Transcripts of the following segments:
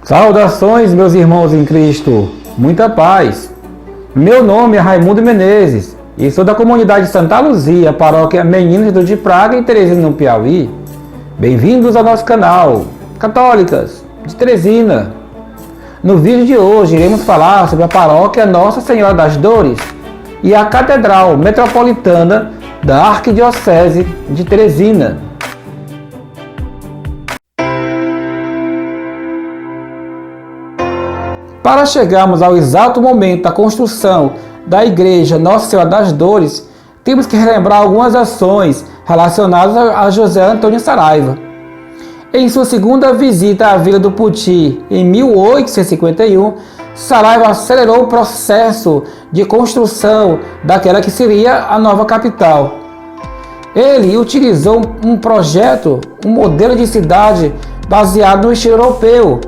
Saudações, meus irmãos em Cristo, muita paz. Meu nome é Raimundo Menezes e sou da comunidade Santa Luzia, paróquia Meninos de Praga, em Teresina, no Piauí. Bem-vindos ao nosso canal, Católicas de Teresina. No vídeo de hoje iremos falar sobre a paróquia Nossa Senhora das Dores e a Catedral Metropolitana da Arquidiocese de Teresina. Para chegarmos ao exato momento da construção da Igreja Nossa Senhora das Dores, temos que relembrar algumas ações relacionadas a José Antônio Saraiva. Em sua segunda visita à Vila do Puti, em 1851, Saraiva acelerou o processo de construção daquela que seria a nova capital. Ele utilizou um projeto, um modelo de cidade baseado no estilo europeu,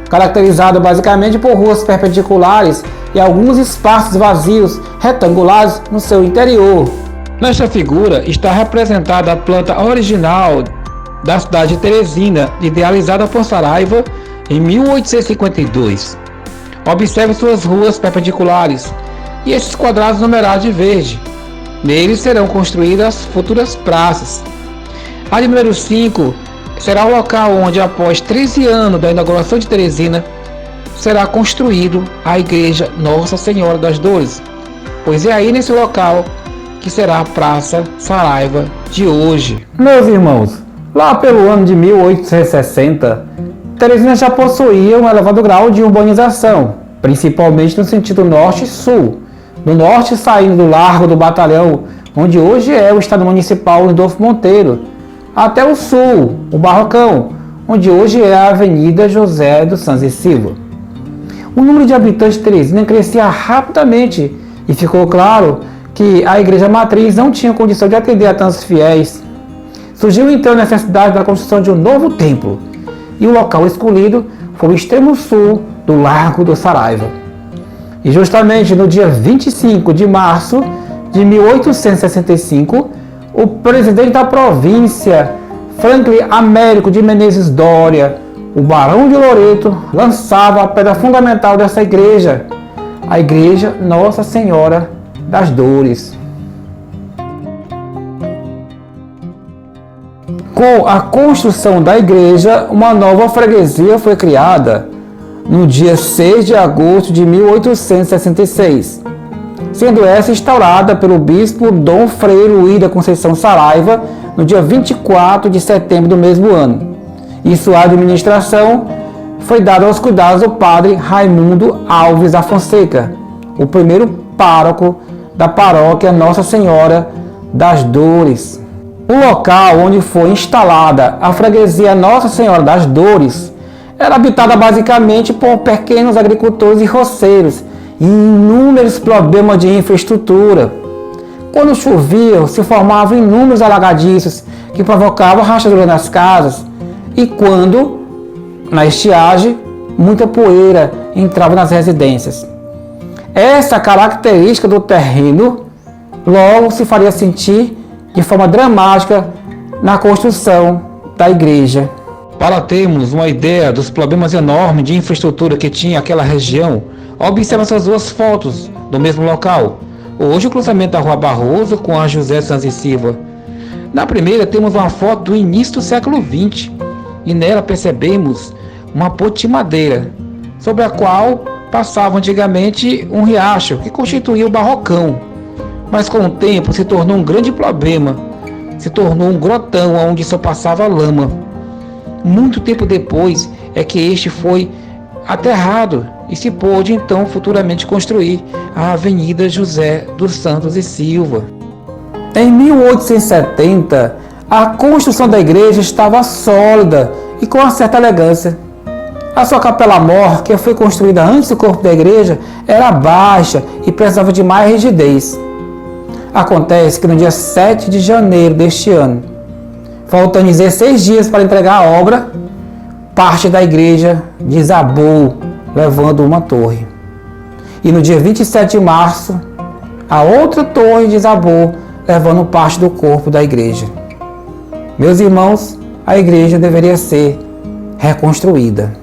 caracterizado basicamente por ruas perpendiculares e alguns espaços vazios retangulares no seu interior. Nesta figura está representada a planta original da cidade de Teresina, idealizada por Saraiva em 1852. Observe suas ruas perpendiculares e esses quadrados numerados de verde. Neles serão construídas futuras praças. A de número 5 será o local onde, após 13 anos da inauguração de Teresina, será construído a Igreja Nossa Senhora das Dores, pois é aí nesse local que será a Praça Saraiva de hoje. Meus irmãos, lá pelo ano de 1860, Teresina já possuía um elevado grau de urbanização, principalmente no sentido norte-sul. Do norte, saindo do Largo do Batalhão, onde hoje é o Estado Municipal Rodolfo Monteiro, até o sul, o Barrocão, onde hoje é a Avenida José dos Santos e Silva. O número de habitantes de Teresina crescia rapidamente e ficou claro que a Igreja Matriz não tinha condição de atender a tantos fiéis. Surgiu então a necessidade da construção de um novo templo, e o local escolhido foi o extremo sul do Largo do Saraiva. E justamente no dia 25 de março de 1865, o presidente da província, Franklin Américo de Menezes Doria, o Barão de Loreto, lançava a pedra fundamental dessa igreja, a Igreja Nossa Senhora das Dores. Com a construção da igreja, uma nova freguesia foi criada no dia 6 de agosto de 1866. Sendo essa instaurada pelo bispo Dom Frei Luís da Conceição Saraiva no dia 24 de setembro do mesmo ano. E sua administração foi dada aos cuidados do padre Raimundo Alves da Fonseca, o primeiro pároco da paróquia Nossa Senhora das Dores. O local onde foi instalada a freguesia Nossa Senhora das Dores era habitada basicamente por pequenos agricultores e roceiros, e inúmeros problemas de infraestrutura. Quando chovia, se formavam inúmeros alagadiços que provocavam rachadura nas casas, e quando, na estiagem, muita poeira entrava nas residências. Essa característica do terreno logo se faria sentir de forma dramática na construção da igreja. Para termos uma ideia dos problemas enormes de infraestrutura que tinha aquela região, observe essas duas fotos do mesmo local. Hoje o cruzamento da Rua Barroso com a José Santos e Silva. Na primeira temos uma foto do início do século XX e nela percebemos uma ponte de madeira, sobre a qual passava antigamente um riacho que constituía o Barrocão. Mas com o tempo se tornou um grande problema, se tornou um grotão onde só passava lama. Muito tempo depois é que este foi aterrado e se pôde então futuramente construir a Avenida José dos Santos e Silva. Em 1870, a construção da igreja estava sólida e com uma certa elegância. A sua capela-mor, que foi construída antes do corpo da igreja, era baixa e precisava de mais rigidez. Acontece que no dia 7 de janeiro deste ano, faltando 16 dias para entregar a obra, parte da igreja desabou, levando uma torre. E no dia 27 de março, a outra torre desabou, levando parte do corpo da igreja. Meus irmãos, a igreja deveria ser reconstruída.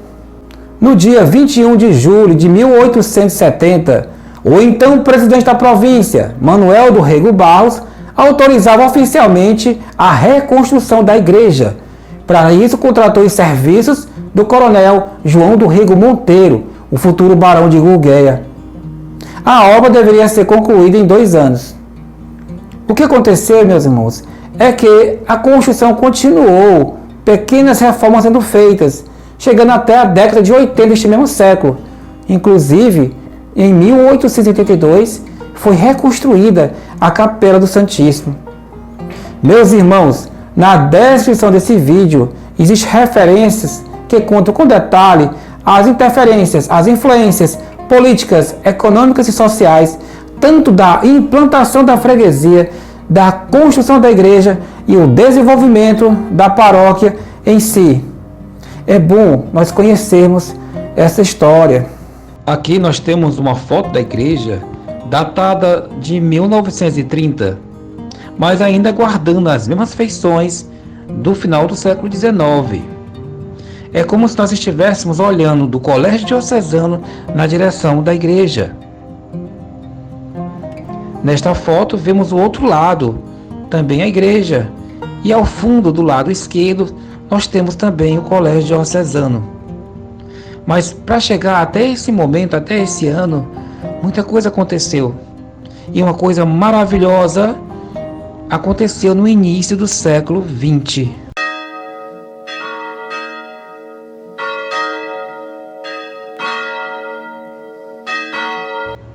No dia 21 de julho de 1870, o então presidente da província, Manuel do Rego Barros, autorizava oficialmente a reconstrução da igreja. Para isso, contratou os serviços do coronel João do Rego Monteiro, o futuro barão de Gurgueia. A obra deveria ser concluída em 2 anos. O que aconteceu, meus irmãos, é que a construção continuou, pequenas reformas sendo feitas, chegando até a década de 80 deste mesmo século. Inclusive, em 1882, foi reconstruída a Capela do Santíssimo. Meus irmãos, na descrição desse vídeo, existem referências que contam com detalhe as interferências, as influências políticas, econômicas e sociais, tanto da implantação da freguesia, da construção da igreja e o desenvolvimento da paróquia em si. É bom nós conhecermos essa história. Aqui nós temos uma foto da igreja datada de 1930, mas ainda guardando as mesmas feições do final do século XIX. É como se nós estivéssemos olhando do colégio diocesano na direção da igreja. Nesta foto vemos o outro lado, também a igreja, e ao fundo do lado esquerdo nós temos também o colégio diocesano. Mas para chegar até esse momento, até esse ano, muita coisa aconteceu. E uma coisa maravilhosa aconteceu no início do século XX.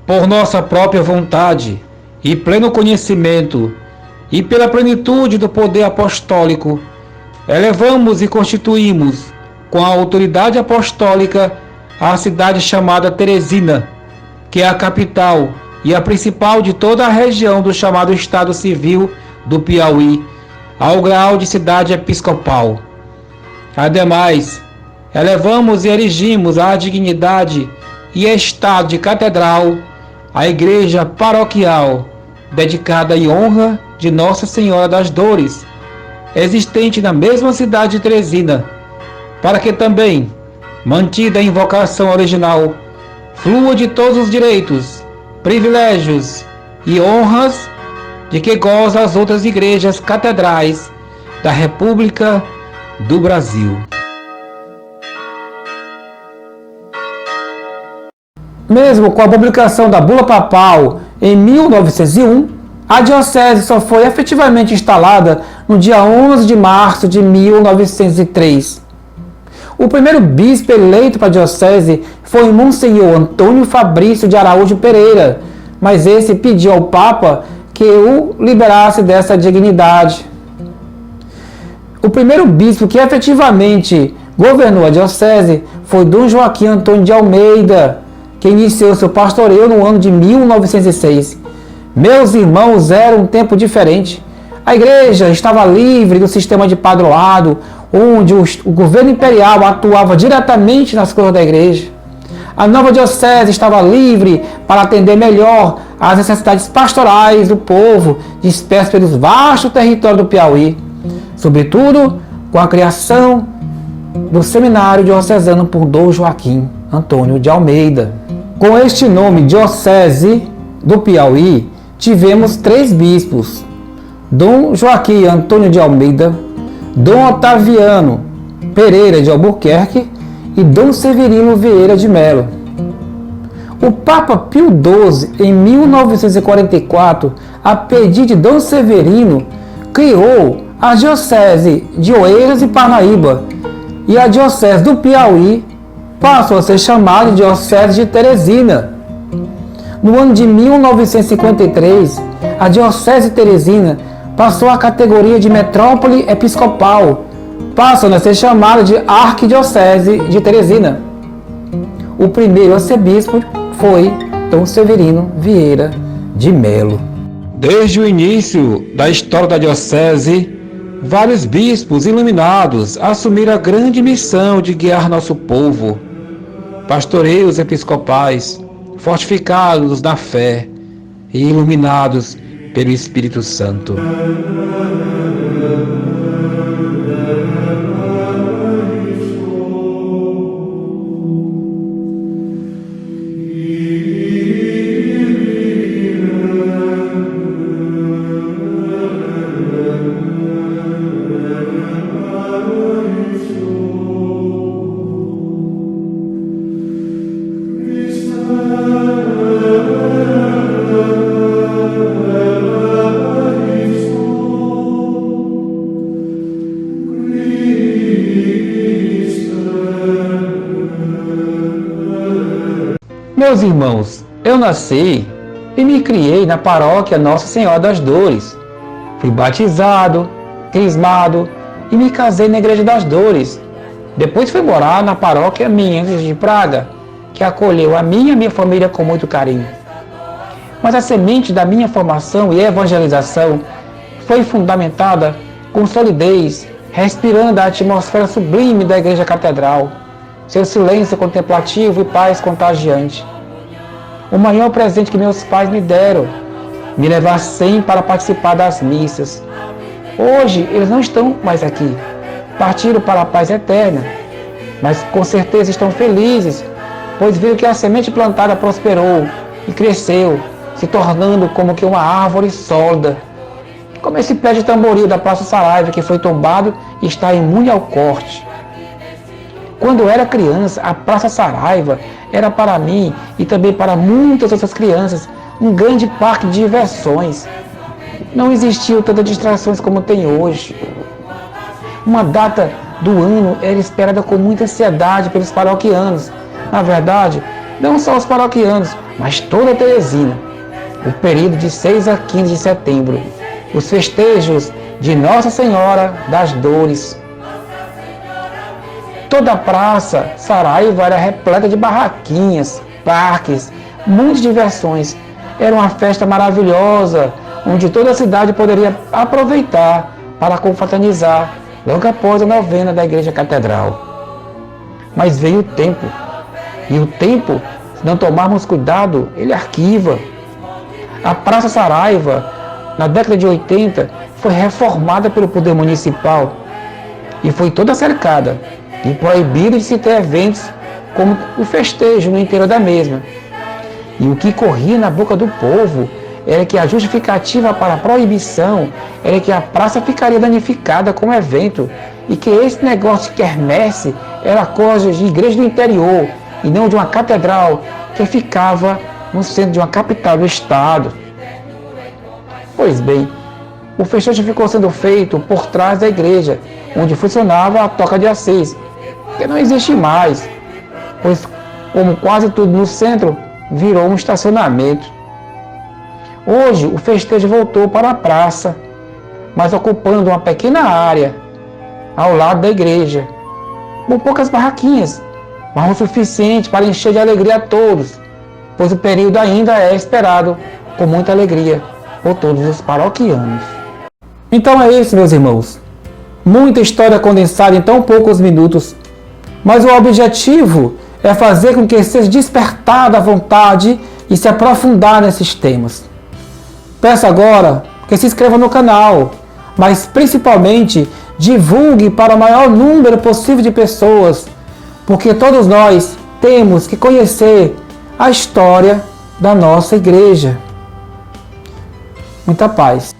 Por nossa própria vontade e pleno conhecimento, e pela plenitude do poder apostólico, elevamos e constituímos, com a autoridade apostólica, a cidade chamada Teresina, que é a capital e a principal de toda a região do chamado Estado Civil do Piauí, ao grau de cidade episcopal. Ademais, elevamos e erigimos à dignidade e estado de catedral a igreja paroquial, dedicada em honra de Nossa Senhora das Dores, existente na mesma cidade de Teresina, para que também, mantida a invocação original, flua de todos os direitos, privilégios e honras de que gozam as outras igrejas catedrais da República do Brasil. Mesmo com a publicação da Bula Papal em 1901, a diocese só foi efetivamente instalada no dia 11 de março de 1903. O primeiro bispo eleito para a diocese foi Monsenhor Antônio Fabrício de Araújo Pereira, mas esse pediu ao Papa que o liberasse dessa dignidade. O primeiro bispo que efetivamente governou a diocese foi Dom Joaquim Antônio de Almeida, que iniciou seu pastoreio no ano de 1906. Meus irmãos, era um tempo diferente. A igreja estava livre do sistema de padroado, onde o governo imperial atuava diretamente nas coisas da igreja. A nova diocese estava livre para atender melhor às necessidades pastorais do povo, disperso pelos vastos territórios do Piauí, sobretudo com a criação do seminário diocesano por Dom Joaquim Antônio de Almeida. Com este nome, Diocese do Piauí, tivemos 3 bispos: Dom Joaquim Antônio de Almeida, Dom Otaviano Pereira de Albuquerque e Dom Severino Vieira de Melo. O Papa Pio XII, em 1944, a pedido de Dom Severino, criou a Diocese de Oeiras e Parnaíba, e a Diocese do Piauí passou a ser chamada de Diocese de Teresina. No ano de 1953, a Diocese de Teresina passou à categoria de metrópole episcopal, passando a ser chamada de Arquidiocese de Teresina. O primeiro arcebispo foi Dom Severino Vieira de Melo. Desde o início da história da diocese, vários bispos iluminados assumiram a grande missão de guiar nosso povo. Pastoreios episcopais, fortificados na fé e iluminados pelo Espírito Santo. Meus irmãos, eu nasci e me criei na paróquia Nossa Senhora das Dores. Fui batizado, crismado e me casei na Igreja das Dores. Depois fui morar na paróquia minha de Praga, que acolheu a minha e a minha família com muito carinho. Mas a semente da minha formação e evangelização foi fundamentada com solidez, respirando a atmosfera sublime da Igreja Catedral, seu silêncio contemplativo e paz contagiante. O maior presente que meus pais me deram, me levar sempre para participar das missas. Hoje eles não estão mais aqui, partiram para a paz eterna, mas com certeza estão felizes, pois viram que a semente plantada prosperou e cresceu, se tornando como que uma árvore sólida, como esse pé de tamboril da Praça Saraiva que foi tombado e está imune ao corte. Quando eu era criança, a Praça Saraiva era para mim e também para muitas outras crianças um grande parque de diversões. Não existiam tantas distrações como tem hoje. Uma data do ano era esperada com muita ansiedade pelos paroquianos. Na verdade, não só os paroquianos, mas toda a Teresina. O período de 6 a 15 de setembro. Os festejos de Nossa Senhora das Dores. Toda a Praça Saraiva era repleta de barraquinhas, parques, muitas diversões. Era uma festa maravilhosa, onde toda a cidade poderia aproveitar para confraternizar, logo após a novena da Igreja Catedral. Mas veio o tempo, e o tempo, se não tomarmos cuidado, ele arquiva. A Praça Saraiva, na década de 80, foi reformada pelo poder municipal e foi toda cercada e proibida de se ter eventos como o festejo no interior da mesma. E o que corria na boca do povo era que a justificativa para a proibição era que a praça ficaria danificada com o evento e que esse negócio de quermesse era coisa de igreja do interior e não de uma catedral que ficava no centro de uma capital do estado. Pois bem, o festejo ficou sendo feito por trás da igreja, onde funcionava a Toca de Assis, que não existe mais, pois, como quase tudo no centro, virou um estacionamento. Hoje, o festejo voltou para a praça, mas ocupando uma pequena área ao lado da igreja, com poucas barraquinhas, mas o suficiente para encher de alegria a todos, pois o período ainda é esperado com muita alegria por todos os paroquianos. Então é isso, meus irmãos. Muita história condensada em tão poucos minutos, mas o objetivo é fazer com que seja despertada a vontade e se aprofundar nesses temas. Peço agora que se inscreva no canal, mas principalmente divulgue para o maior número possível de pessoas, porque todos nós temos que conhecer a história da nossa igreja. Muita paz.